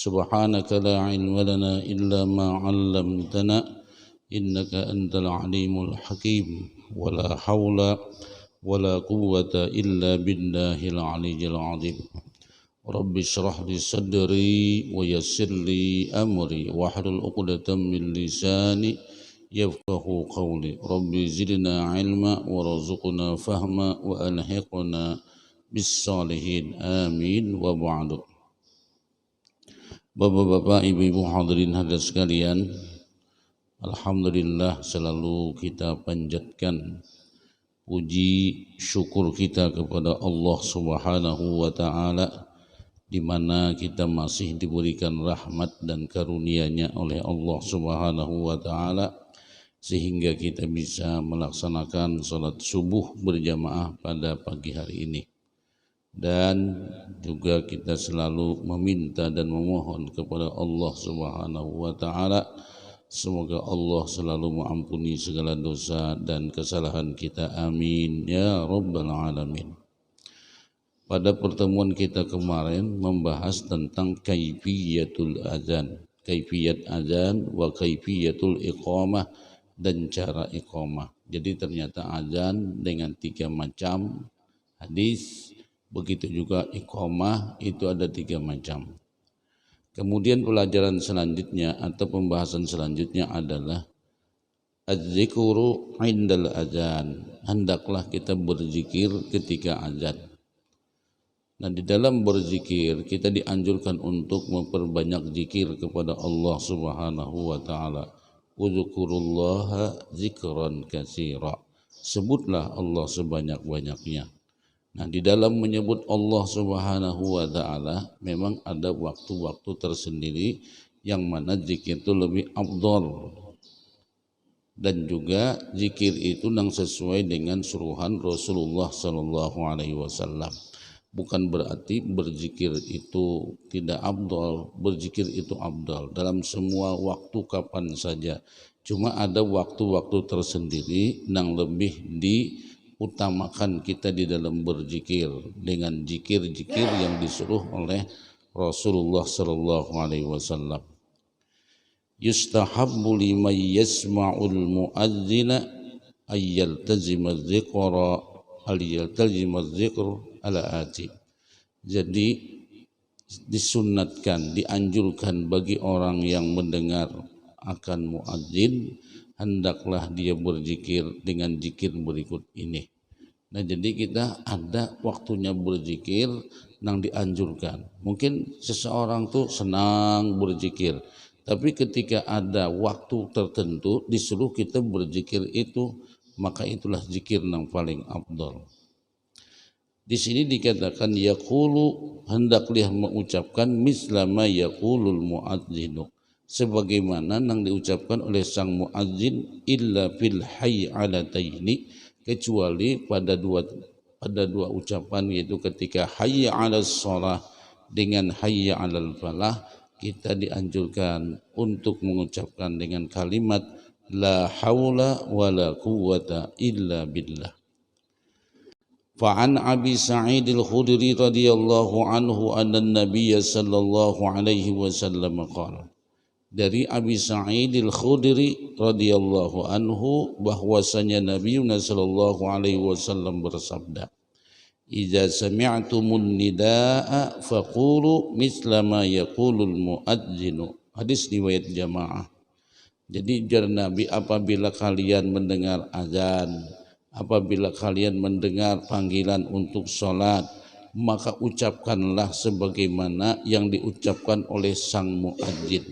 سبحانك لا علم لنا إلا ما علمتنا إنك أنت العليم الحكيم ولا حول ولا قوة إلا بالله العلي العظيم رب اشرح لي صدري ويسر لي أمري واحلل عقدة من لساني يفقه قولي رب زدنا علما وارزقنا فهما وألحقنا بالصالحين آمين وبعد. Bapak-bapak, ibu-ibu hadirin hadirat sekalian, alhamdulillah selalu kita panjatkan puji syukur kita kepada Allah Subhanahu wa taala di mana kita masih diberikan rahmat dan karunia-Nya oleh Allah Subhanahu wa taala sehingga kita bisa melaksanakan salat subuh berjamaah pada pagi hari ini. Dan juga kita selalu meminta dan memohon kepada Allah Subhanahu wa taala semoga Allah selalu mengampuni segala dosa dan kesalahan kita, amin ya rabbal alamin. Pada pertemuan kita kemarin membahas tentang kaifiyatul azan, kaifiyat azan wa kaifiyatul iqamah dan cara iqamah. Jadi ternyata azan dengan 3 macam hadis, begitu juga iqamah itu ada 3 macam. Kemudian pelajaran selanjutnya atau pembahasan selanjutnya adalah az-zikru indal azan. Hendaklah kita berzikir ketika azan. Nah, di dalam berzikir kita dianjurkan untuk memperbanyak zikir kepada Allah Subhanahu wa taala. Uzkurullaha zikran katsira. Sebutlah Allah sebanyak-banyaknya. Nah, di dalam menyebut Allah Subhanahu wa taala memang ada waktu-waktu tersendiri yang mana zikir itu lebih afdal. Dan juga zikir itu yang sesuai dengan suruhan Rasulullah sallallahu alaihi wasallam. Bukan berarti berzikir itu tidak afdal, berzikir itu afdal dalam semua waktu kapan saja. Cuma ada waktu-waktu tersendiri yang lebih utamakan kita di dalam berzikir dengan zikir-zikir yang disuruh oleh Rasulullah sallallahu alaihi wasallam. Yustahabbu liman yasma'ul muadzina ay yaltazima dzikra ala ati. Jadi disunatkan, dianjurkan bagi orang yang mendengar akan muadzin hendaklah dia berzikir dengan zikir berikut ini. Nah, jadi kita ada waktunya berzikir yang dianjurkan. Mungkin seseorang tuh senang berzikir, tapi ketika ada waktu tertentu disuruh kita berzikir itu, maka itulah zikir yang paling afdal. Di sini dikatakan yaqulu, hendaklah mengucapkan mislama yaqulul muadzinu, sebagaimana yang diucapkan oleh sang muadzin, illa fil hayyalataini, kecuali pada dua ucapan, yaitu ketika hayya 'alas shalah dengan hayya 'alal falah, kita dianjurkan untuk mengucapkan dengan kalimat la haula wala quwwata illa billah. Fa'an Abi Sa'id al-Khudri radhiyallahu anhu anna an-nabiy sallallahu alaihi wasallam qala, dari Abi Sa'id al-Khudri radhiyallahu anhu bahwasanya Nabi sallallahu alaihi wasallam bersabda, "Idza sami'tumun nidaa faqulu misla ma yaqulul muadzinu." Hadis riwayat jamaah. Jadi jar Nabi, apabila kalian mendengar azan, apabila kalian mendengar panggilan untuk salat, maka ucapkanlah sebagaimana yang diucapkan oleh sang muadzin.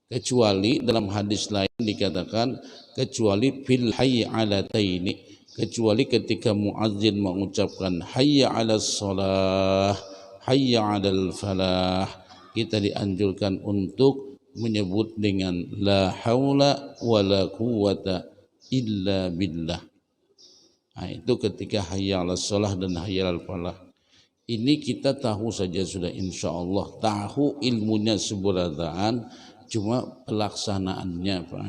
Kecuali dalam hadis lain dikatakan kecuali fil hayyalataini, kecuali ketika muadzin mengucapkan hayya 'alas shalah, hayya 'alal falah, kita dianjurkan untuk menyebut dengan la haula wala quwwata illa billah. Nah, itu ketika hayya 'alas shalah dan hayya 'alal falah. Ini kita tahu saja sudah, insya Allah tahu ilmunya seberataan, cuma pelaksanaannya Pak.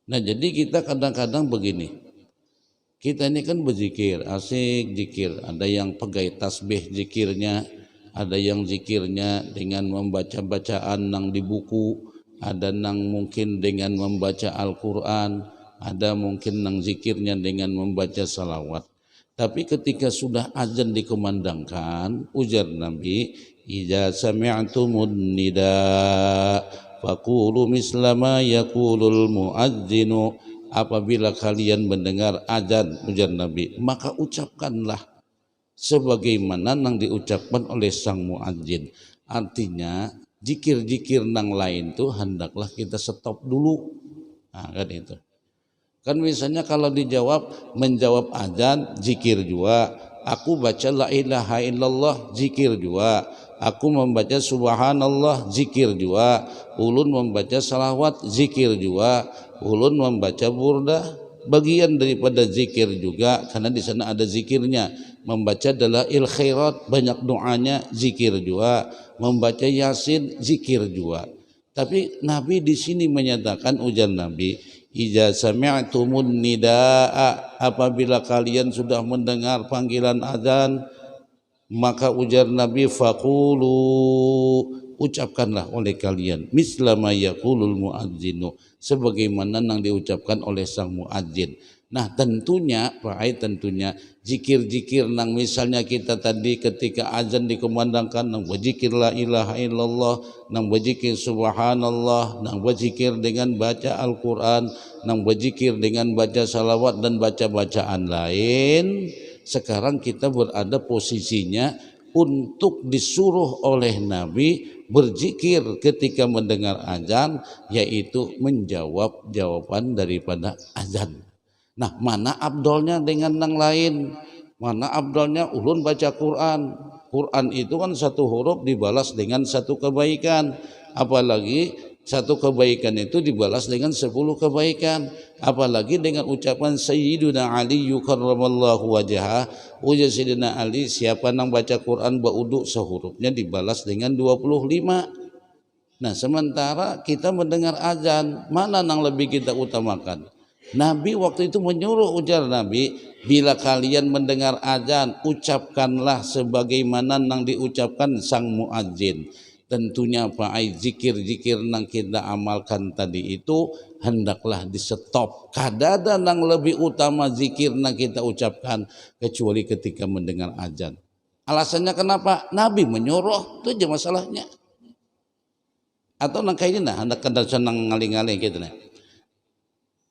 Nah, jadi kita kadang-kadang begini, kita ini kan berzikir, asik zikir, ada yang pegai tasbih zikirnya, ada yang zikirnya dengan membaca bacaan nang di buku, ada nang mungkin dengan membaca Al-Quran, ada mungkin nang zikirnya dengan membaca salawat. Tapi ketika sudah azan dikumandangkan, ujar Nabi, idza sami'tumun nida faqulu misla ma yaqulul muadzinu, apabila kalian mendengar azan, ujar Nabi, maka ucapkanlah sebagaimana nang diucapkan oleh sang muadzin. Artinya zikir-zikir nang lain tuh hendaklah kita stop dulu. Nah, kan itu. Kan misalnya kalau menjawab azan zikir juga, aku baca la ilaha illallah zikir juga, aku membaca subhanallah zikir juga, ulun membaca salawat zikir juga, ulun membaca burdah bagian daripada zikir juga, karena di sana ada zikirnya. Membaca dalail khairat banyak doanya zikir juga, membaca yasin zikir juga. Tapi Nabi di sini menyatakan, ujar Nabi, idza sami'tumun nidaa, apabila kalian sudah mendengar panggilan azan, maka ujar Nabi, faqulu, ucapkanlah oleh kalian misla ma yaqulul muadzinu, sebagaimana yang diucapkan oleh sang muadzin. Nah tentunya Pak Ai, tentunya zikir-zikir nang misalnya kita tadi ketika azan dikumandangkan nang berzikir la ilaha illallah, nang berzikir subhanallah, nang berzikir dengan baca Al-Quran, nang berzikir dengan baca salawat dan baca bacaan lain. Sekarang kita berada posisinya untuk disuruh oleh Nabi berzikir ketika mendengar azan, yaitu menjawab jawaban daripada azan. Nah, mana abdolnya dengan yang lain? Mana abdolnya ulun baca Quran? Quran itu kan satu huruf dibalas dengan satu kebaikan. Apalagi satu kebaikan itu dibalas dengan 10 kebaikan. Apalagi dengan ucapan Sayyiduna Ali karramallahu wajhah, ujar Sayyidina Ali, siapa yang baca Quran ba'uduk sehurufnya dibalas dengan 25. Nah, sementara kita mendengar azan, mana yang lebih kita utamakan? Nabi waktu itu menyuruh, ujar Nabi, bila kalian mendengar azan, ucapkanlah sebagaimana yang diucapkan sang muadzin. Tentunya Pak Ai, zikir-zikir yang kita amalkan tadi itu hendaklah di stop. Kadada yang lebih utama zikir yang kita ucapkan kecuali ketika mendengar azan. Alasannya kenapa? Nabi menyuruh, itu aja masalahnya. Atau nang kayak ini nah, hendak kendak senang ngaling-ngaling gitu nah.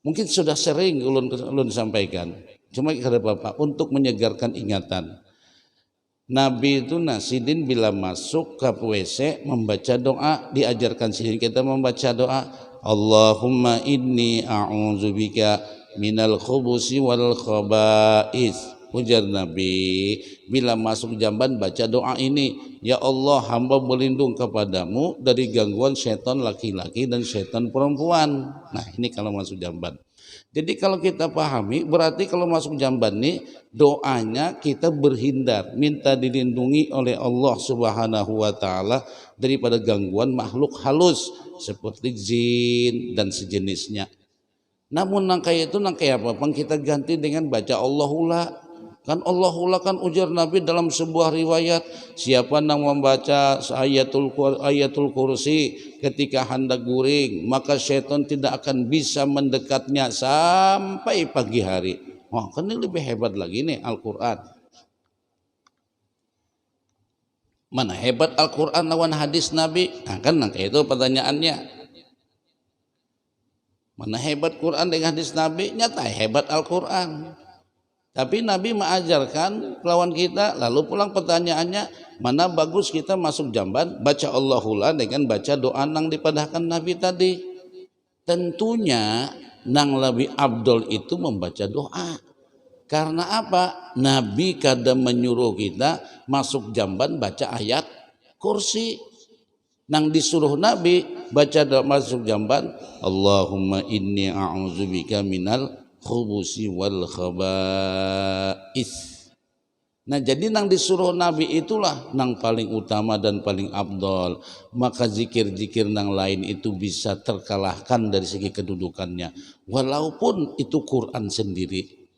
Mungkin sudah sering ulun sampaikan, cuma kepada Bapak untuk menyegarkan ingatan. Nabi itu Sidin bila masuk ke WC membaca doa, diajarkan Sidin kita membaca doa, Allahumma inni a'udzubika minal khubusi wal khaba'is. Ujar Nabi, bila masuk jamban baca doa ini, ya Allah, hamba berlindung kepadamu dari gangguan setan laki-laki dan setan perempuan. Nah ini kalau masuk jamban. Jadi kalau kita pahami, berarti kalau masuk jamban nih, doanya kita berhindar, minta dilindungi oleh Allah Subhanahu wa Ta'ala daripada gangguan makhluk halus seperti jin dan sejenisnya. Namun kayak apa? Kita ganti dengan baca Allahullah. Kan Allahullah kan ujar Nabi dalam sebuah riwayat, siapa yang membaca ayatul kursi ketika hendak guring, maka syaitan tidak akan bisa mendekatnya sampai pagi hari. Wah, kan ini lebih hebat lagi nih Al-Quran. Mana hebat Al-Quran lawan hadis Nabi? Nah kan kayak itu pertanyaannya. Mana hebat Quran dengan hadis Nabi? Nyata hebat Al-Quran. Tapi Nabi mengajarkan lawan kita, lalu pulang pertanyaannya, mana bagus kita masuk jamban baca Allahullah dengan baca doa nang dipadahkan Nabi tadi. Tentunya nang lebih abdol itu membaca doa. Karena apa? Nabi kadang menyuruh kita masuk jamban baca ayat kursi. Nang disuruh Nabi baca doa masuk jamban, Allahumma inni a'udzubika minal khubusi wal khaba'is. Nah jadi nang disuruh Nabi itulah nang paling utama dan paling abdol. Maka zikir-zikir nang lain itu bisa terkalahkan dari segi kedudukannya, walaupun itu Quran sendiri.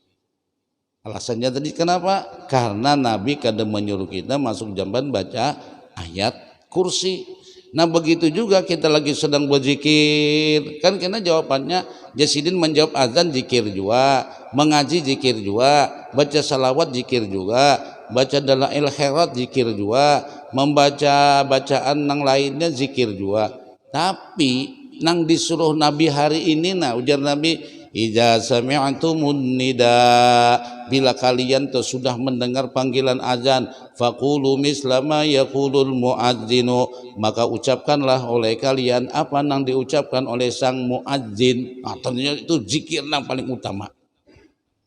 Alasannya tadi kenapa? Karena Nabi kadang menyuruh kita masuk jamban baca ayat kursi. Nah begitu juga kita lagi sedang berzikir, kan kena jawabannya Jasidin menjawab azan zikir juga, mengaji zikir juga, baca salawat zikir juga, baca dalail khairat zikir juga, membaca bacaan nang lainnya zikir juga. Tapi nang disuruh Nabi hari ini nah ujar Nabi, idza sami'tumun nida, bila kalian tuh sudah mendengar panggilan azan, faqulu mislama yaqulul muadzinu, maka ucapkanlah oleh kalian apa yang diucapkan oleh sang muadzin. Nah, ternyata itu zikir yang paling utama.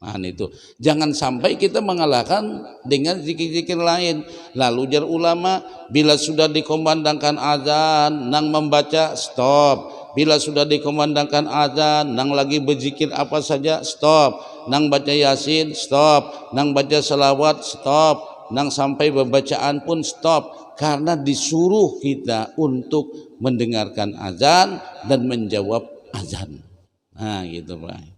Nah, itu jangan sampai kita mengalahkan dengan zikir-zikir lain. Lalu jar ulama, bila sudah dikumandangkan azan nang membaca stop, bila sudah dikumandangkan azan nang lagi berzikir apa saja stop, nang baca yasin stop, nang baca salawat stop, nang sampai bacaan pun stop, karena disuruh kita untuk mendengarkan azan dan menjawab azan. Nah gitu Pak.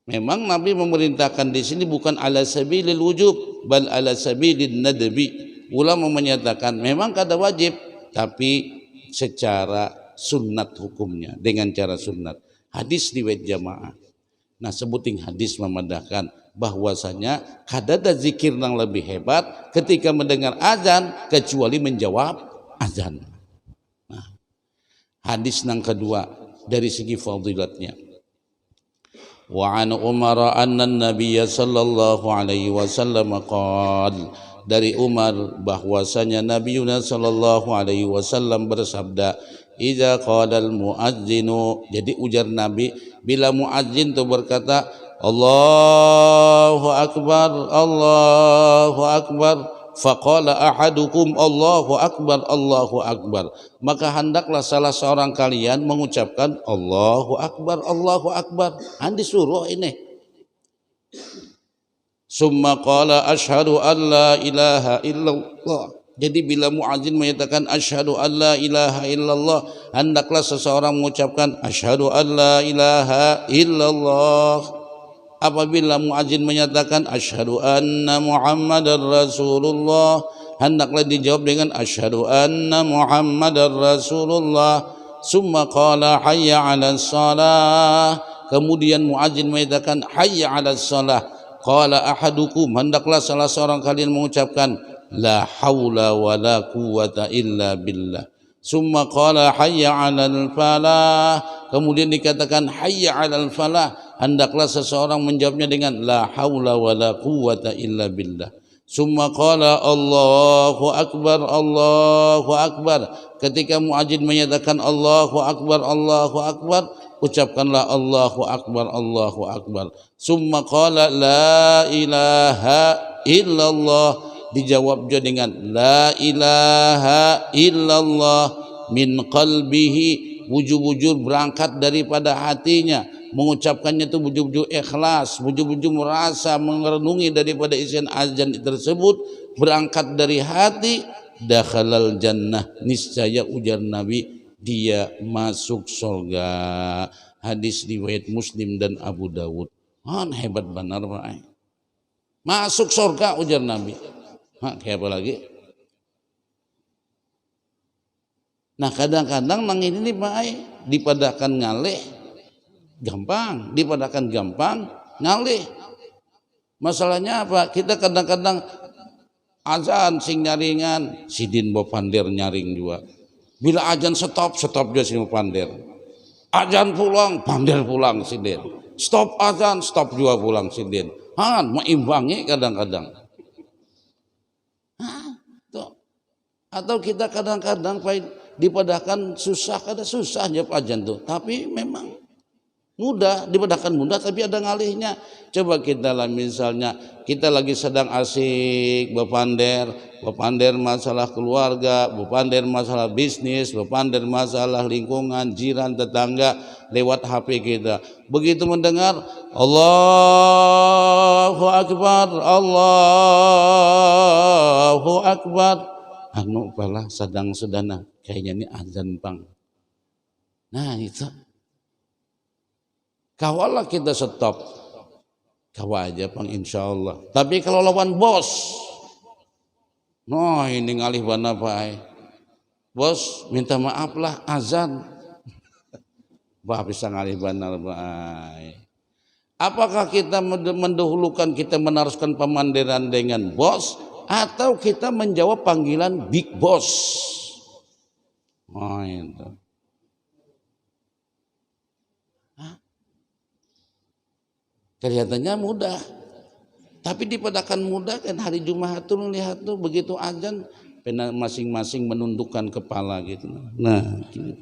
Memang Nabi memerintahkan di sini bukan ala sabilil wujub, bal ala sabilin nadbi. Ulama menyatakan memang kada wajib, tapi secara sunnat hukumnya, dengan cara sunnat. Hadis riwayat jamaah. Nah sebuting hadis memadahkan bahwasanya kadada zikir yang lebih hebat ketika mendengar azan kecuali menjawab azan. Nah, hadis yang kedua dari segi fadilatnya. Wa an Umar anna Nabiy sallallahu alaihi wasallam qala, dari Umar bahwasanya Nabi sallallahu alaihi wasallam bersabda, idza qala al muadzinu, jadi ujar Nabi bila muadzin itu berkata Allahu akbar Allahu akbar, faqala ahadukum Allahu akbar, maka hendaklah salah seorang kalian mengucapkan Allahu akbar Allahu akbar. Disuruh ini. Summa qala asyhadu an la ilaha illallah. Jadi bila muadzin menyatakan asyhadu an la ilaha illallah, hendaklah seseorang mengucapkan asyhadu an la ilaha illallah. Apabila muadzin menyatakan asyhadu anna muhammadar rasulullah, hendaklah dijawab dengan asyhadu anna muhammadar rasulullah. Summa qala hayya 'alas shalah, kemudian muadzin menyatakan hayya 'alas shalah. Qala ahadukum, hendaklah salah seorang kalian mengucapkan la haula wala quwwata illa billah. Summa qala hayya 'alal falah, kemudian dikatakan hayya 'alal falah, hendaklah seseorang menjawabnya dengan la haula wala quwwata illa billah. Summa qala Allahu akbar Allahu akbar, ketika muadzin menyatakan Allahu akbar, ucapkanlah Allahu akbar Allahu akbar. Summa qala la ilaha illallah, dijawab juga dengan la ilaha illallah min qalbihi, wujud-wujud berangkat daripada hatinya, mengucapkannya itu wujud-wujud ikhlas, wujud-wujud merasa merenungi daripada isian azan tersebut, berangkat dari hati, dakhalal jannah, niscaya ujar Nabi dia masuk surga. Hadis riwayat Muslim dan Abu Dawud. Hebat benar Pak. Masuk surga ujar Nabi. Kayak apa lagi? Nah kadang-kadang nang ini nih Pak, dipadahkan ngalih gampang, dipadahkan gampang ngalih. Masalahnya apa? Kita kadang-kadang azan sing nyaringan, sidin bo pandir nyaring juga. Bila azan stop dia sing pandir. Azan pulang, pandir pulang sidin. Stop azan, stop juga pulang sidin. Meimbangi kadang-kadang. Atau kita kadang-kadang dipadahkan susah, kada susah jawab azan tuh. Tapi memang mudah, dipadahkan mudah tapi ada ngalihnya. Coba kita lah misalnya kita lagi sedang asik bepander masalah keluarga, bepander masalah bisnis, bepander masalah lingkungan, jiran, tetangga lewat HP kita. Begitu mendengar Allahu akbar Allahu akbar, pala sedang sedana kayaknya ini azan pang. Nah itu kawalah kita stop, kawa aja pang insya Allah. Tapi kalau lawan bos No ini ngalih bana Pak. Bos minta maaf lah azan. Bah bisa ngalih bana Pak. Apakah kita mendahulukan kita meneruskan pemandiran dengan bos atau kita menjawab panggilan big boss? Oh itu. Kelihatannya mudah, tapi dipadakan mudah kan hari Jumat tuh lihat tuh begitu azan, masing-masing menundukkan kepala gitu. Nah, gitu.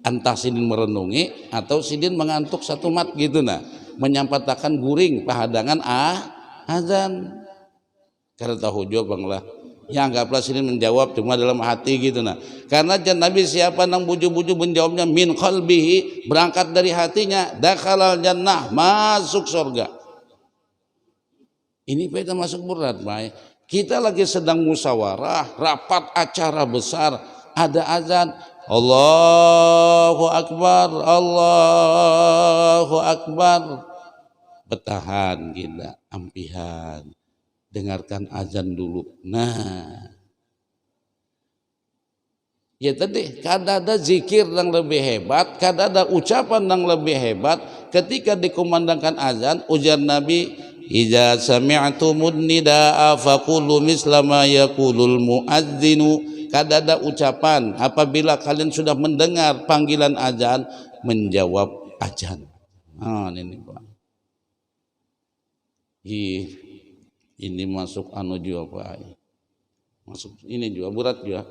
Entah sidin merenungi atau sidin mengantuk satu mat gitu nah, menyampaikan guring pahadangan azan. Karena tahu jawab lah. Ya anggaplah sidin menjawab cuma dalam hati gitu nah. Karena Nabi siapa nang buju-buju menjawabnya min qalbihi, berangkat dari hatinya, dakhalal jannah, masuk surga. Ini beda masuk berat, Pak. Kita lagi sedang musyawarah, rapat acara besar, ada azan, Allahu Akbar, Allahu Akbar. Bertahan kita, ampihan. Dengarkan azan dulu. Nah, ya tadi kada ada zikir yang lebih hebat, kada ada ucapan yang lebih hebat ketika dikumandangkan azan. Ujar Nabi, "Idza sami'tumun nidaa faqulu misla ma yaqulul muadzinu." Kada ada ucapan apabila kalian sudah mendengar panggilan azan, menjawab azan. Ah ini Pak. Ini masuk anu juga Pak. Masuk ini juga berat juga.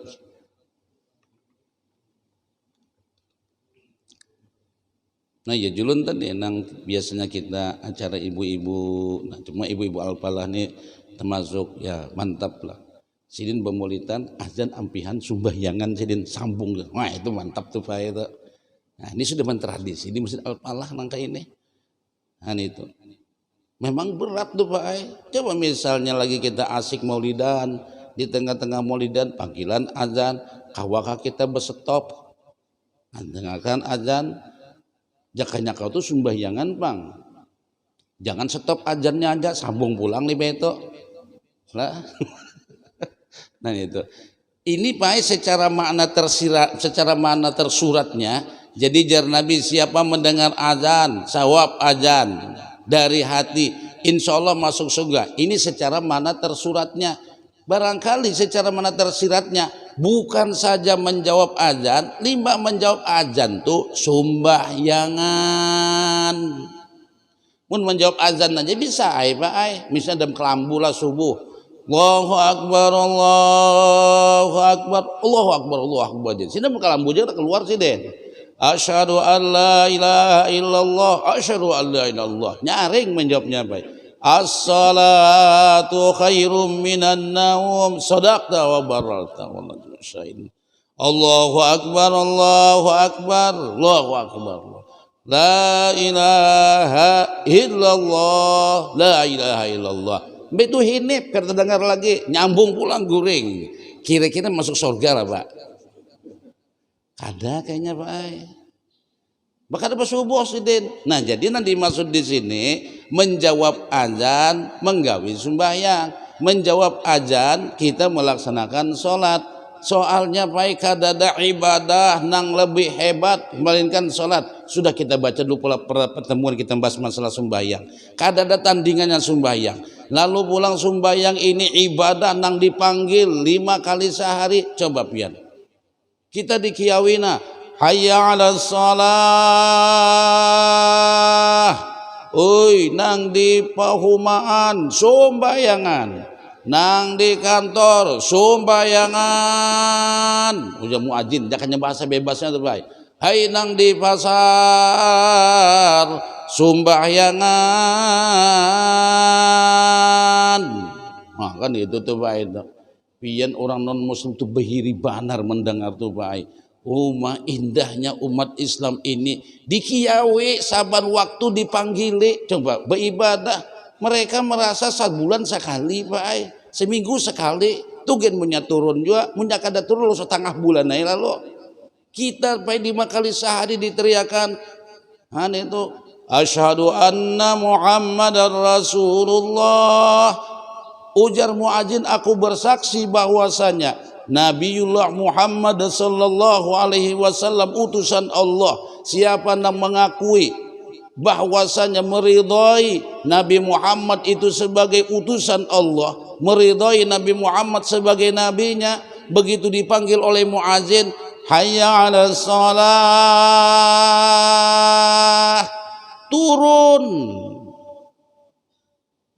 Nah ya julun tadi nang biasanya kita acara ibu-ibu, nah cuma ibu-ibu alpalah nih termasuk ya mantap lah. Sidin bemulitan azan ampihan sumbahyangan sidin sambung. Wah itu mantap tuh Pak itu. Nah ini sudah mentradisi di masjid alpalah nangka ini. Nah itu. Memang berat tuh Pak. Coba misalnya lagi kita asik maulidan, di tengah-tengah maulidan panggilan azan, kawaka kita berstop, dengarkan azan, jakanya kau tuh sumbahyangan Bang. Jangan stop azannya aja, sambung pulang nih beto. Lah. Nah itu. Ini Pak secara makna tersirat, secara makna tersuratnya. Jadi jar Nabi siapa mendengar azan, sawab azan dari hati, insya Allah masuk surga. Ini secara mana tersuratnya. Barangkali secara mana tersiratnya bukan saja menjawab azan, lima menjawab azan tuh sumbahyangan. Mun menjawab azan aja bisa Pak. Misalnya dalam kelambu lah subuh, Allahu Akbar, Allahu Akbar, Allahu Akbar, Allahu Akbar. Sini kelambu aja keluar sih deh. Asyhadu an la ilaha illallah, asyhadu an la ilaha illallah. Nyaring menjawabnya baik. As-salatu khairum minan naum, sadaqta wa baralta wallahu syahid. Allahu akbar, Allahu akbar, Allahu akbar. La ilaha illallah, la ilaha illallah. Begitu hinip terdengar lagi, nyambung pulang guring. Kira-kira masuk surga lah Pak. Ada kayaknya Pak. Bahkan ada subuh sidin. Nah jadi nanti maksud di sini menjawab azan menggawi sembahyang, menjawab azan kita melaksanakan sholat. Soalnya Pak kada ada ibadah nang lebih hebat melainkan sholat. Sudah kita baca dulu pola pertemuan kita bahas masalah sembahyang. Kada ada tandingannya sembahyang. Lalu pulang sembahyang ini ibadah nang dipanggil 5 kali sehari. Coba pian. Kita di Kiawina, hayya 'alas shalah. Oi, nang di pahumaan sumbayangan, nang di kantor sumbayangan. Udah muadzin, jangan bahasa bebasnya tuh baik. Hai nang di pasar sumbayangan. Nah kan itu tuh baik. Pian orang non muslim tuh behiri banar mendengar tuh baik. Indahnya umat Islam ini di Kiawe saban waktu dipanggil coba beribadah. Mereka merasa sebulan sekali Pak, seminggu sekali. Tugen punya turun juga, punya kada turun lo setengah bulan aja lalu. Kita Pak 5 kali sehari diteriakan. Itu asyhadu anna Muhammadar Rasulullah. Ujar muadzin, aku bersaksi bahwasanya Nabiullah Muhammad sallallahu alaihi wasallam utusan Allah. Siapa yang mengakui bahwasanya meridhai Nabi Muhammad itu sebagai utusan Allah, meridhai Nabi Muhammad sebagai nabinya, begitu dipanggil oleh muadzin, hayya 'alas shalah, turun.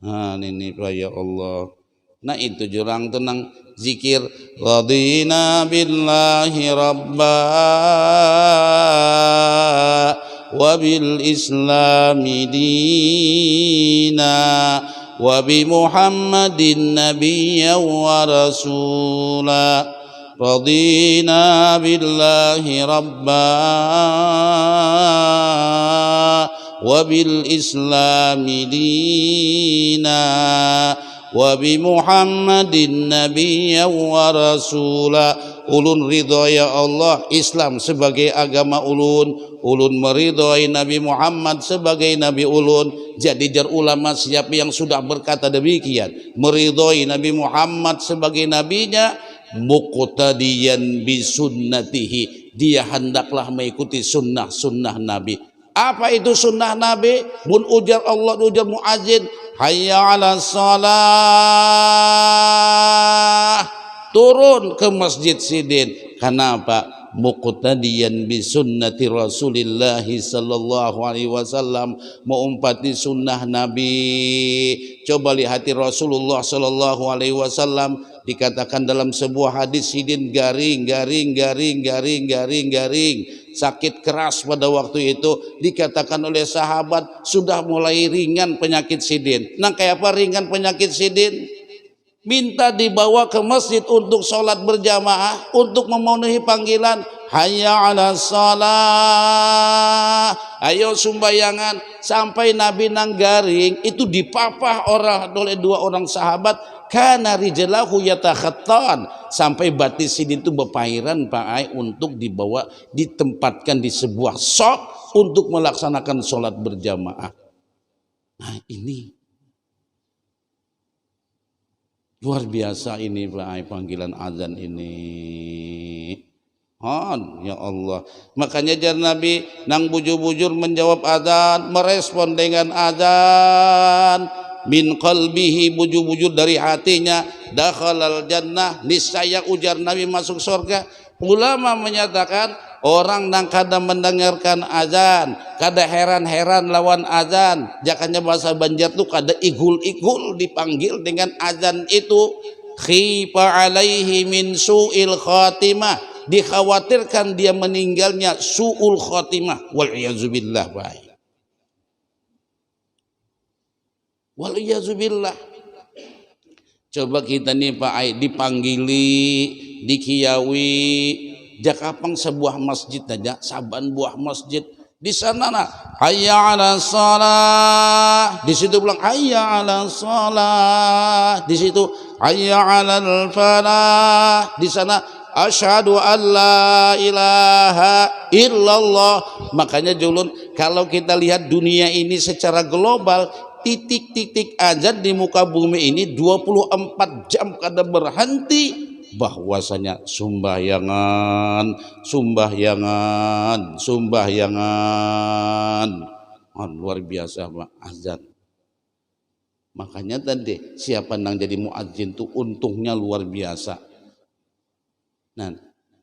Nah ini ya Allah. Nah itu jurang tenang zikir radina billahi rabba wa bil islami dina wa bi muhammadin nabiyyan wa rasula radina billahi rabba wa bil islami dina wa bi muhammadin nabiyyan wa rasula. Ulun ridho ya Allah Islam sebagai agama ulun, ulun meridhoi Nabi Muhammad sebagai nabi ulun. Jadi jar ulama siapa yang sudah berkata demikian, meridhoi Nabi Muhammad sebagai nabinya, muqtadiyan bi sunnatihi, dia hendaklah mengikuti sunnah Nabi. Apa itu sunnah Nabi? Bun ujar Allah, ujar muadzin, hayya 'alas shalah, turun ke Masjid Sidin. Kenapa? Muqtadiyan bi sunnati Rasulillah sallallahu alaihi wasallam, mengumpati sunnah Nabi. Coba lihat Rasulullah sallallahu alaihi wasallam, dikatakan dalam sebuah hadis, Sidin garing, sakit keras pada waktu itu. Dikatakan oleh sahabat sudah mulai ringan penyakit Sidin. Nah kayak apa ringan penyakit Sidin? Minta dibawa ke masjid untuk sholat berjamaah, untuk memenuhi panggilan hayya 'alas shalah, ayo sumbayangan. Sampai Nabi nanggaring itu dipapah oleh dua orang sahabat, kana rijlahu yatakhattan, sampai batis Sidin itu berpairan Pak Ai, untuk dibawa ditempatkan di sebuah shop untuk melaksanakan sholat berjamaah. Nah ini luar biasa ini Pak Ai, panggilan azan ini. Ya Allah. Makanya jar Nabi nang bujur-bujur menjawab azan, merespon dengan azan, min qalbihi, bujur-bujur dari hatinya, dakhalal jannah, niscaya ujar Nabi masuk surga. Ulama menyatakan orang nang kada mendengarkan azan, kada heran-heran lawan azan, jakanya bahasa Banjar tuh kada igul-igul dipanggil dengan azan itu, khifa alaihi min su'il khatimah, dikhawatirkan dia meninggalnya su'ul khatimah, wal iyazubillah. Wal iyazubillah. Coba kita nih Pak Ai dipanggili, dikiawi, jakapang sebuah masjid aja, saban buah masjid di sana nah hayya 'alas shalah, di situ bilang hayya 'alas shalah, di situ hayya 'alal falah, di sana asyhadu an la ilaha illallah. Makanya julun kalau kita lihat dunia ini secara global, titik-titik azan di muka bumi ini 24 jam kada berhenti, bahwasanya sumbayangan. Luar biasa Pak azan. Makanya tadi siapa nang jadi muadzin tuh untungnya luar biasa. Nah,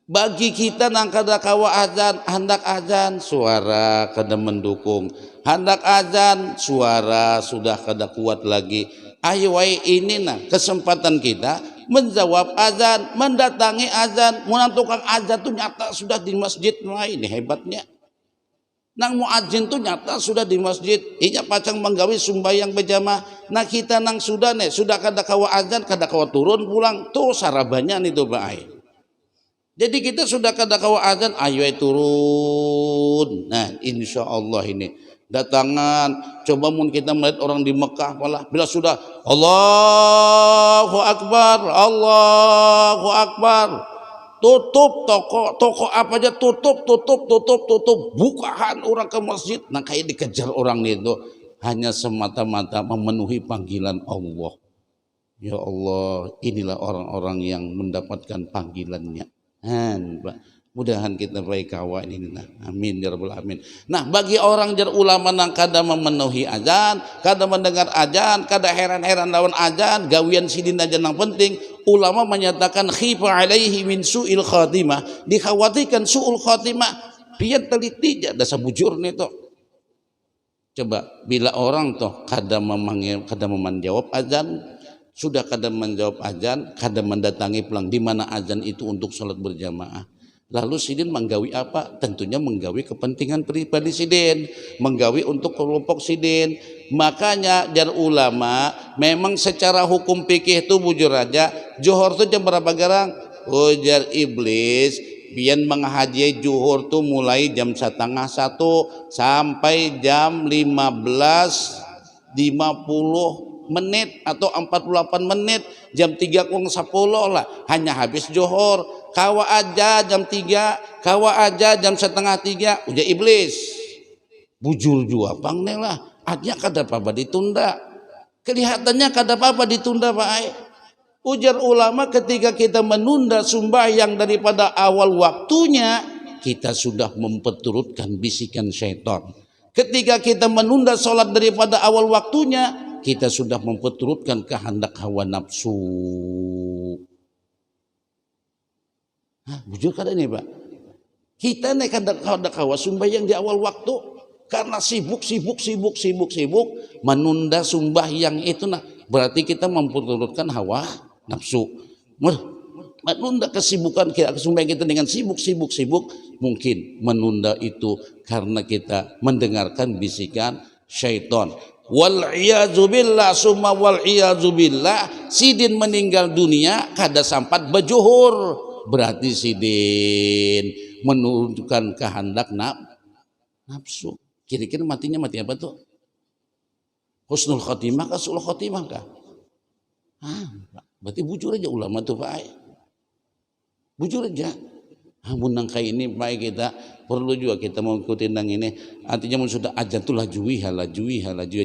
bagi kita nang kada kawa azan, hendak azan suara kada mendukung, hendak azan suara sudah kada kuat lagi. Ayo ini nah kesempatan kita menjawab azan, mendatangi azan. Munang tukang azan tuh nyata sudah di masjid. Wah ini hebatnya. Nang muadzin tuh nyata sudah di masjid. Inya pacang menggawi sumbayang berjamaah. Nah kita nang sudah nih, sudah kada kawa azan, kada kawa turun pulang. Tuh sarabannya nih tuh Pak Ai. Jadi kita sudah kada kawa azan, ayo turun. Nah insya Allah ini datangan. Coba mun kita melihat orang di Mekah malah bila sudah Allahu Akbar, tutup toko apa aja tutup, bukaan orang ke masjid. Nah kayak dikejar orang itu hanya semata-mata memenuhi panggilan Allah. Ya Allah, inilah orang-orang yang mendapatkan panggilannya. Mudahan kita baik kawan ini. Amin ya rabbal alamin. Nah, bagi orang jar ulama nang kada memenuhi azan, kada mendengar azan, kada heran-heran lawan azan, gawian sidin aja nang penting, ulama menyatakan khifa alaihi min su'il khatimah, dikhawatirkan su'ul khatimah. Pian teliti aja dasar bujur nih toh. Coba bila orang toh kada memanggil, kada menjawab azan, sudah kada menjawab azan, kada mendatangi pulang di mana azan itu untuk sholat berjamaah. Lalu sidin menggawi apa? Tentunya menggawi kepentingan pribadi sidin, menggawi untuk kelompok sidin. Makanya jar ulama memang secara hukum fikih itu bujur aja johor itu jam berapa garang? Ujar iblis pian menghaji juhur tuh mulai jam 12:30 sampai jam 15:50 atau 48 menit, jam 3:10 lah hanya habis johor. Kawa aja jam 3, kawa aja jam 2:30, udah iblis bujur jua bang lah aja kada apa-apa ditunda, kelihatannya kada apa-apa ditunda Pak. Ujar ulama ketika kita menunda sembahyang daripada awal waktunya, kita sudah memperturutkan bisikan syaitan. Ketika kita menunda sholat daripada awal waktunya, kita sudah memperturutkan kehendak hawa nafsu. Bujur kada nih Pak? Kita nih kada hawa sembahyang di awal waktu karena sibuk menunda sembahyang itu, nah berarti kita memperturutkan hawa nafsu. Menunda kesibukan kita, sembahyang kita dengan sibuk, mungkin menunda itu karena kita mendengarkan bisikan syaitan. Wal iyazubillah summa wal iyazubillah, sidin meninggal dunia kada sampat bajuhur, berarti sidin menunjukkan kehendak nafsu. Kira-kira matinya mati apa tuh? Husnul khotimah kah su'ul khotimah kah? Berarti bujur aja ulama tuh Pak. Bujur aja. Munang kayak ini Pak, kita perlu juga kita mau ikutin nang ini. Artinya mun sudah ajan tuh lajui,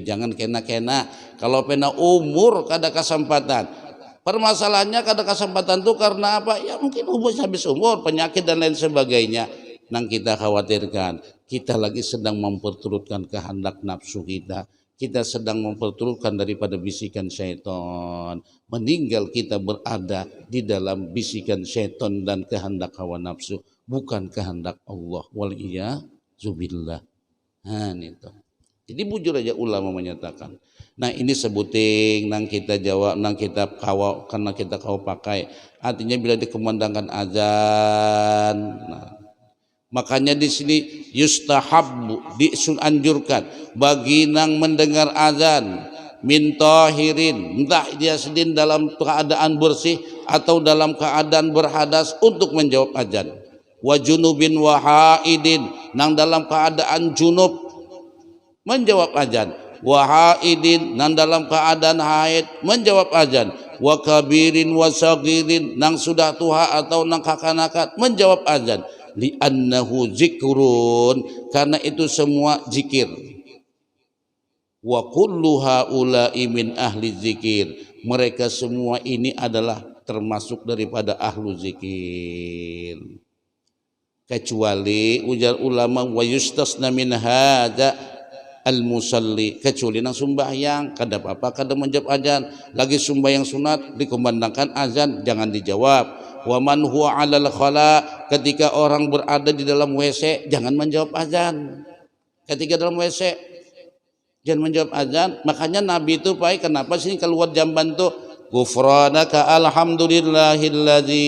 jangan kena. Kalau pena umur kada kesempatan. Permasalahannya kada kesempatan tuh karena apa? Ya mungkin umur habis umur, penyakit dan lain sebagainya. Nang kita khawatirkan, kita lagi sedang memperturutkan kehendak nafsu kita. Kita sedang memperturutkan daripada bisikan syaitan. Meninggal kita berada di dalam bisikan syaitan dan kehendak hawa nafsu, bukan kehendak Allah. Waliyazubillah. Itu. Jadi bujur aja ulama menyatakan. Nah ini sebuting nang kita jawab, nang kita kawal, karena kita kau pakai. Artinya bila dikumandangkan azan. Makanya di sini yustahabbu, dianjurkan bagi nang mendengar azan min tahirin, entah dia sedin dalam keadaan bersih atau dalam keadaan berhadas untuk menjawab azan. Wa junubin wa haidin, nang dalam keadaan junub menjawab azan. Wa haidin, nang dalam keadaan haid menjawab azan. Wa kabirin wa sagirin, nang sudah tua atau nang kakanak menjawab azan. Li'annahu zikrun, karena itu semua zikir. Wa kullu haula'i min ahli zikir, mereka semua ini adalah termasuk daripada ahlu zikir. Kecuali ujar ulama wa yustasna min hadza al musalli, kecuali nang sembahyang kada apa-apa kada menjawab azan. Lagi sembahyang sunat dikumandangkan azan jangan dijawab. Wa man huwa 'alal khala, ketika orang berada di dalam WC jangan menjawab azan. Ketika dalam WC jangan menjawab azan. Makanya Nabi itu Pak, kenapa sih keluar jamban tuh ghufranaka alhamdulillahilladzi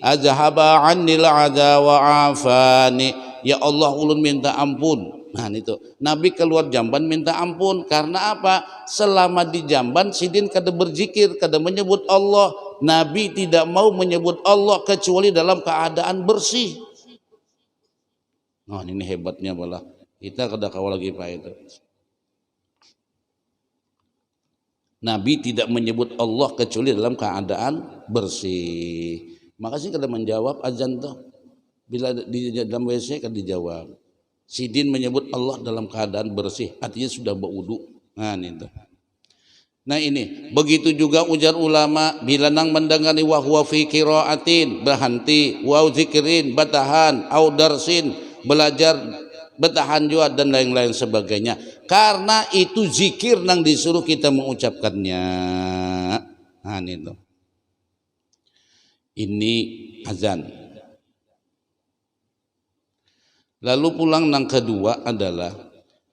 azhaba 'annil 'adza wa 'afani. Ya Allah ulun minta ampun. Nah itu Nabi keluar jamban minta ampun karena apa? Selama di jamban sidin kada berzikir, kada menyebut Allah. Nabi tidak mau menyebut Allah kecuali dalam keadaan bersih. Nah ini hebatnya malah kita kada kawal lagi Pak itu. Nabi tidak menyebut Allah kecuali dalam keadaan bersih. Makasih kada menjawab azan tuh. Bila di dalam WC kada dijawab. Sidin menyebut Allah dalam keadaan bersih, artinya sudah berwudu. Nah itu. Nah ini, begitu juga ujar ulama, bila nang mendengani wa huwa fi qiraatin, berhenti, wa zikrin, batahan, au darsin, belajar, batahan juga dan lain-lain sebagainya. Karena itu zikir nang disuruh kita mengucapkannya. Nah itu. Ini azan. Lalu pulang nang kedua adalah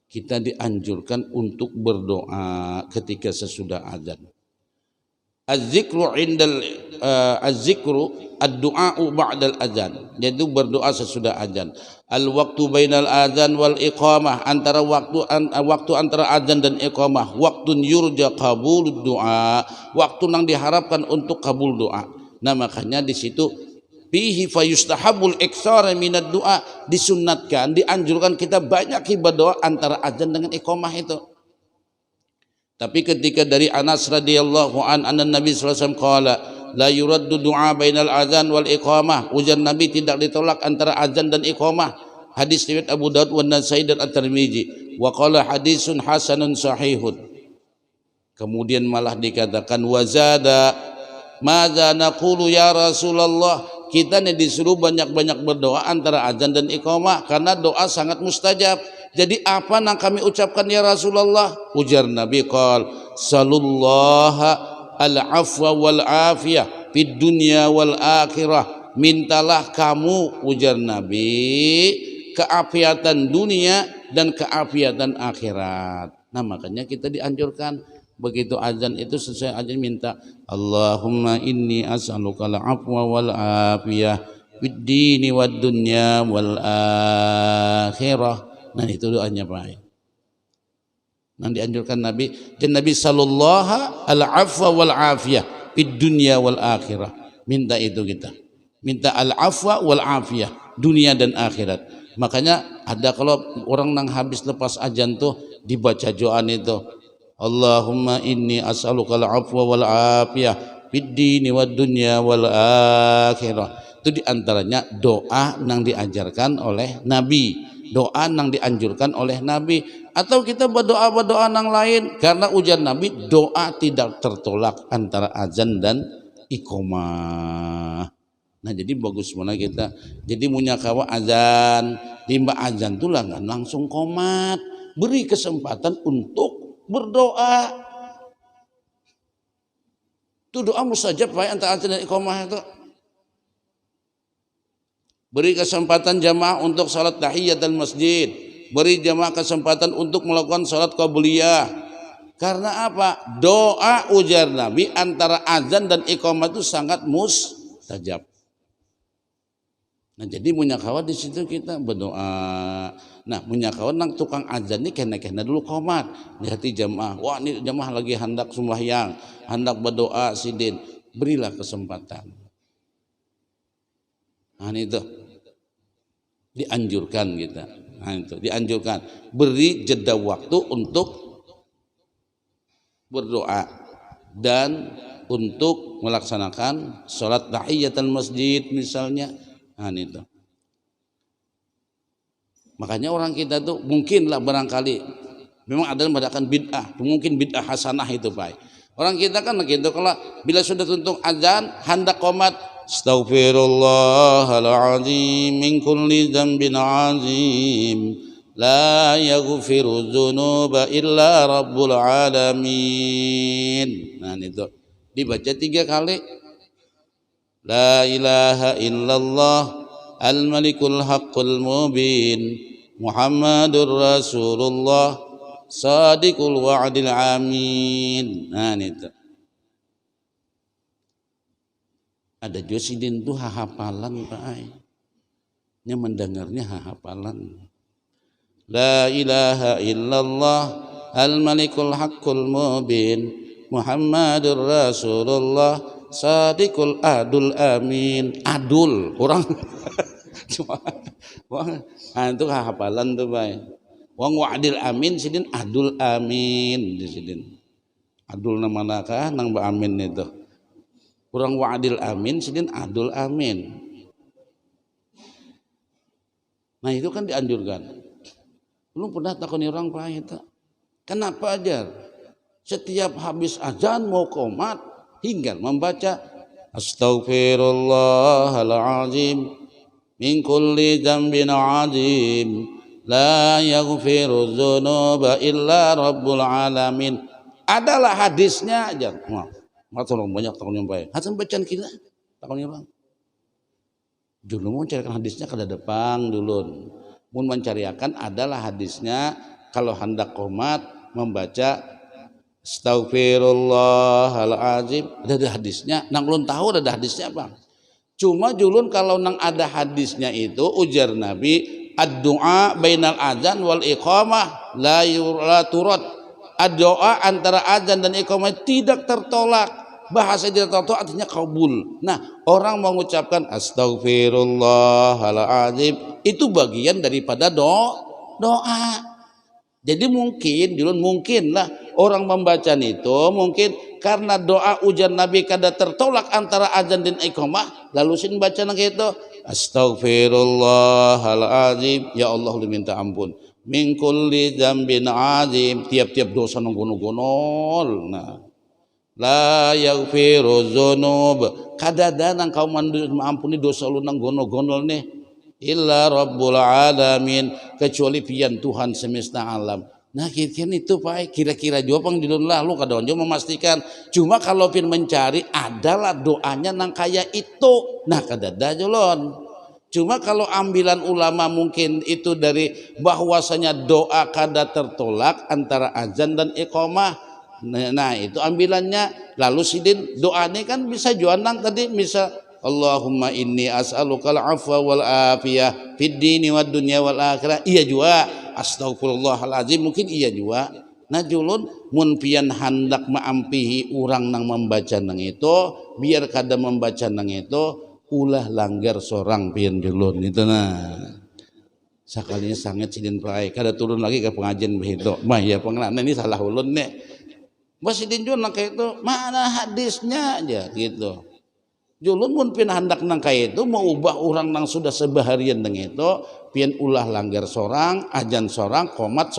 kita dianjurkan untuk berdoa ketika sesudah azan. Az-zikru indal az-zikru ad-du'a'u ba'dal azan. Yaitu berdoa sesudah azan. Al-waqtu bainal azan wal iqamah, antara waktu antara azan dan iqamah, waktun yurja qabulud du'a, waktu yang diharapkan untuk kabul doa. Nah, makanya di situ fihi fayustahabul iksar minad doa, disunnatkan, dianjurkan kita banyak berdoa antara azan dengan iqamah itu. Tapi ketika dari Anas radhiyallahu anna Nabi sallallahu alaihi wasallam qala la yuraddu du'a bainal azan wal iqamah, ujar Nabi tidak ditolak antara azan dan iqamah. Hadis riwayat Abu Daud wa Nasai dan At-Tirmizi. Wa qala hadisun hasanun sahihun. Kemudian malah dikatakan wazada madza naqulu ya Rasulullah, kita nih disuruh banyak-banyak berdoa antara azan dan iqamah karena doa sangat mustajab. Jadi apa yang kami ucapkan ya Rasulullah? Ujar Nabi qal sallallahu al-afwa wal afiyah fid dunya wal akhirah. Mintalah kamu, ujar Nabi, keafiatan dunia dan keafiatan akhirat. Nah, makanya kita dianjurkan begitu azan itu sesuai azan minta Allahumma inni as'aluka al-afwa wal afiyah fid dini wad dunya wal akhirah. Nah itu doanya Pak. Nah dianjurkan Nabi dan Nabi sallallahu al-afwa wal afiyah fid dunya wal akhirah. Minta itu kita. Minta al-afwa wal afiyah dunia dan akhirat. Makanya ada kalau orang nang habis lepas azan tuh dibaca doaan itu Allahumma inni as'aluka al-afwa wal afiyah fid dini wad dunya wal akhirah. Itu diantaranya doa yang diajarkan oleh Nabi, doa yang dianjurkan oleh Nabi. Atau kita berdoa yang lain, karena ujar Nabi doa tidak tertolak antara azan dan iqamah. Nah jadi bagus mana kita. Jadi munyakawa azan, timba azan tuh lah nggak langsung komat. Beri kesempatan untuk berdoa. Itu doa mustajab Pak antara azan dan iqamah itu. Beri kesempatan jamaah untuk salat tahiyatul masjid. Beri jamaah kesempatan untuk melakukan salat qabliyah. Karena apa? Doa ujar Nabi antara azan dan iqamah itu sangat mustajab. Nah jadi munyakawa di situ kita berdoa. Nah munyakawa nang tukang azan ini kena dulu komat di hati jamaah. Wah ini jamaah lagi hendak sembahyang, hendak berdoa sidin. Berilah kesempatan. Nah itu dianjurkan kita. Nah itu dianjurkan. Beri jeda waktu untuk berdoa dan untuk melaksanakan sholat tahiyatul masjid misalnya. Nah itu. Makanya orang kita tuh mungkinlah barangkali memang ada yang mengadakan bid'ah, mungkin bid'ah hasanah itu Pak. Orang kita kan begitu kalau bila sudah tuntung azan hendak qomat astaghfirullahaladzim min kulli dzambin azim la yaghfiru dzunuba illa rabbul alamin. Nah itu dibaca 3 kali. La ilaha illallah al-malikul haqqul mubin Muhammadur Rasulullah sadiqul wa'dil amin. Nah itu. Ada josidin tuh hafalan Pak. Nya mendengarnya hafalan. La ilaha illallah al-malikul haqqul mubin Muhammadur Rasulullah sadiqul adul amin. Adul orang cuma nah itu hafalan tuh Pak. Wong wa'dil amin sidin adul amin di sidin. Adul nama nakah nang ba amin itu. Kurang wa'dil amin sidin adul amin. Nah itu kan dianjurkan. Belum pernah takuni orang Pak itu. Kenapa ajar? Setiap habis azan mau qomat hingga membaca Astaghfirullahaladzim min kulli dzambin adzim la yaghfiru dzunuba illa rabbul alamin. Adalah hadisnya aja. Matur banyak takon nyampai. Hasan bacaan kita takon nyampai. Dulu mau mencarikan hadisnya kada depan dulu. Mun mencariakan adalah hadisnya kalau hendak qomat membaca Astaghfirullahaladzim. Ada hadisnya. Nang belum tahu ada hadisnya bang. Cuma julun kalau nang ada hadisnya itu ujar Nabi ad-du'a bainal adzan wal iqamah la turad. Doa antara azan dan iqamah tidak tertolak. Bahasa tidak tertolak artinya kabul. Nah, orang mengucapkan astaghfirullahaladzim itu bagian daripada doa. Jadi mungkinlah orang membaca itu mungkin karena doa ujar Nabi kada tertolak antara azan dan iqamah lalu sin baca nang itu astaghfirullahaladzim ya Allah lu minta ampun min kulli dzambin azim tiap-tiap dosa nang gono-gonol. Nah la yaghfiru dzunub kadada nang kau mampuni dosa lu nang gono-gonol nih illa rabbul alamin kecuali pian Tuhan semesta alam. Nah kira-kira itu Pak kira-kira jawaban di dunia lu kada onjo memastikan cuma kalau pin mencari adalah doanya nang kaya itu. Nah kada ada jolon cuma kalau ambilan ulama mungkin itu dari bahwasanya doa kada tertolak antara azan dan iqamah. Nah itu ambilannya lalu sidin doanya kan bisa jualan tadi bisa Allahumma inni as'alukal afwa wal afiyah fid dini wad dunya wal akhirah. Iya juga astagfirullahalazim mungkin iya juga. Nah julun mun pian hendak maampihi urang nang membaca nang itu biar kada membaca nang itu ulah langgar sorang pian julun itu nah. Sakalinya sangat sidin pae kada turun lagi ke pengajian begitu. Mah ya pengelana ini salah ulun nih. Mas sidin julun nang itu mana hadisnya aja gitu. Julun mun pin hendak nang kaya itu mau ubah orang nang sudah sebaharian nang itu pian ulah langgar sorang ajan sorang qomat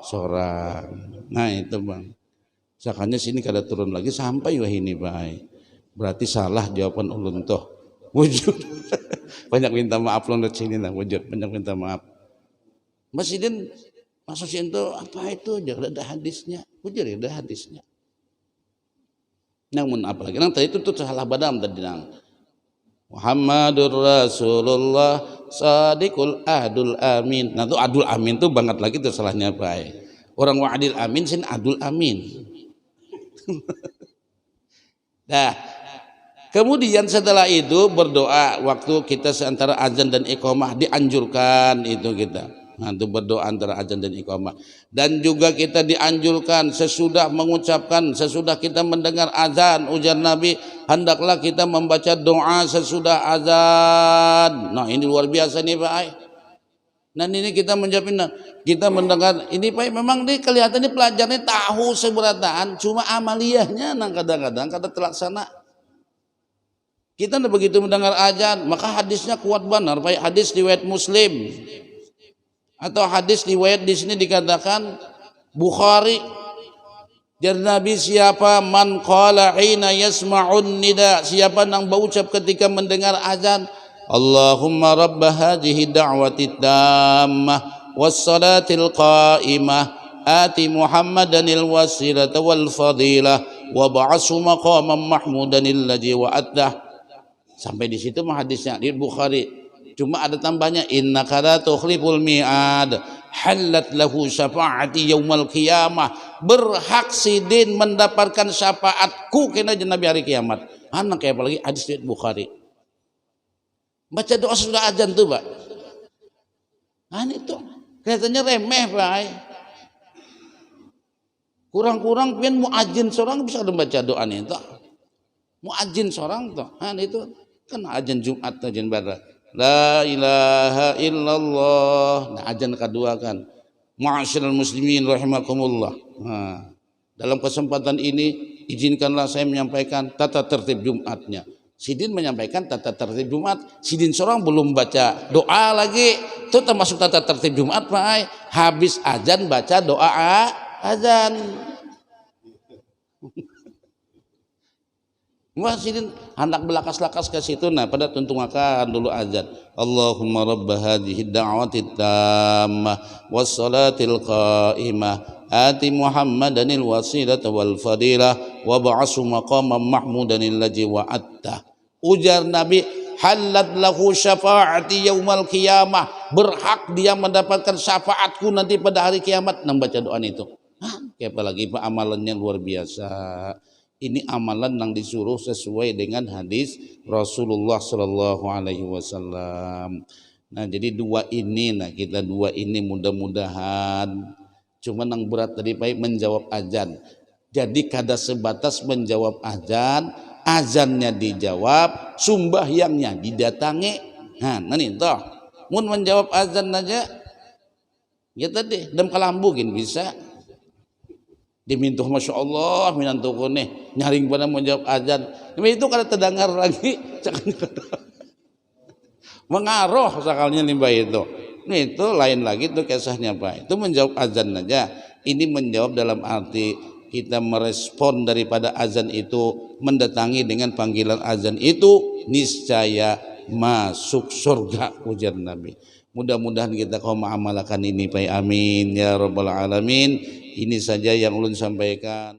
sorang. Nah itu bang sakanya sini kada turun lagi sampai wah ini baik berarti salah jawaban ulun toh wujud banyak minta maaf lon sini lah wujud banyak minta maaf Masjidin maksudnya itu apa itu jangan ada hadisnya wujud ada hadisnya. Namun apalagi nang tadi itu salah badam tadi nang Muhammadur Rasulullah Sadiqul Adul Amin. Nah itu Adul Amin tuh banget lagi tuh salahnya baik. Orang Wa'adil Amin sin Adul Amin. Nah, kemudian setelah itu berdoa waktu kita seantara azan dan iqamah dianjurkan itu kita. Nah, itu berdoa antara azan dan iqamah. Dan juga kita dianjurkan sesudah mengucapkan, sesudah kita mendengar azan, ujar Nabi, hendaklah kita membaca doa sesudah azan. Nah, ini luar biasa nih Pak. Nah, ini kita menjawabin, kita mendengar, ini Pak memang nih kelihatannya pelajarnya tahu seberataan, cuma amaliyahnya nang kadang-kadang kada terlaksana. Kita begitu mendengar azan, maka hadisnya kuat benar, Pak. Hadis riwayat Muslim. Atau hadis riwayat di sini dikatakan Bukhari dari Nabi siapa man qala hina yasma'un nida siapa nang berucap ketika mendengar azan Allahumma rabb hadhihi da'wati tammah was salatil qa'imah ati Muhammadanil wasilata wal fadilah wa ba'athu maqaman mahmudanil ladzi wa'adah. Sampai di situ hadisnya di Bukhari. Cuma ada tambahnya inna kada tukhliful mi'ad halat lahu syafa'ati yaumal qiyamah berhak sidin mendapatkan syafaatku kena Nabi hari kiamat. Anak kayak apalagi hadis riwayat Bukhari. Baca doa sudah azan tuh, Pak. Nah itu kelihatannya remeh, Pak. Kurang-kurang pian muadzin seorang bisa membaca doa nih toh. Muadzin seorang toh. Nah itu kan azan Jumat azan Barat. La ilaha illallah. Nah, azan kedua kan ma'asyiral muslimin rahimakumullah. Nah, dalam kesempatan ini izinkanlah saya menyampaikan tata tertib Jumatnya. Sidin menyampaikan tata tertib Jumat. Sidin seorang belum baca doa lagi. Itu termasuk tata tertib Jumat Pak. Habis azan baca doa azan. Muhasirin hendak belakas-lakas ke situ, nah pada tuntungakan dulu azan. Allahumma rabb hadhihi da'wati tammah wassalatil qa'imah ati Muhammadanil wasilata wal fadilah wa ba'asu maqaman mahmudanil ladzi wa'atta. Ujar Nabi, halat lahu syafaati yaumal qiyamah, berhak dia mendapatkan syafaatku nanti pada hari kiamat. Nah baca doa itu. Kayak apalagi Pak, amalannya luar biasa. Ini amalan yang disuruh sesuai dengan hadis Rasulullah Shallallahu Alaihi Wasallam. Nah jadi dua ini, nah kita dua ini mudah-mudahan. Cuman yang berat tadi Pak menjawab azan. Jadi kada sebatas menjawab azan, azannya dijawab, sumbahyangnya didatangi. Nah nih toh, mun menjawab azan aja, ya tadi dem kalambugin bisa. Dimintuh Masya Allah minantuku nih nyaring pada menjawab azan. Itu kada terdengar lagi mengaruh sakalnya limbah itu. Nih itu lain lagi tuh kisahnya Pak. Itu menjawab azan aja. Ini menjawab dalam arti kita merespon daripada azan itu, mendatangi dengan panggilan azan itu, niscaya masuk surga, ujar Nabi. Mudah-mudahan kita kau mengamalkan ini Pak. Amin ya rabbal alamin. Ini saja yang ulun sampaikan.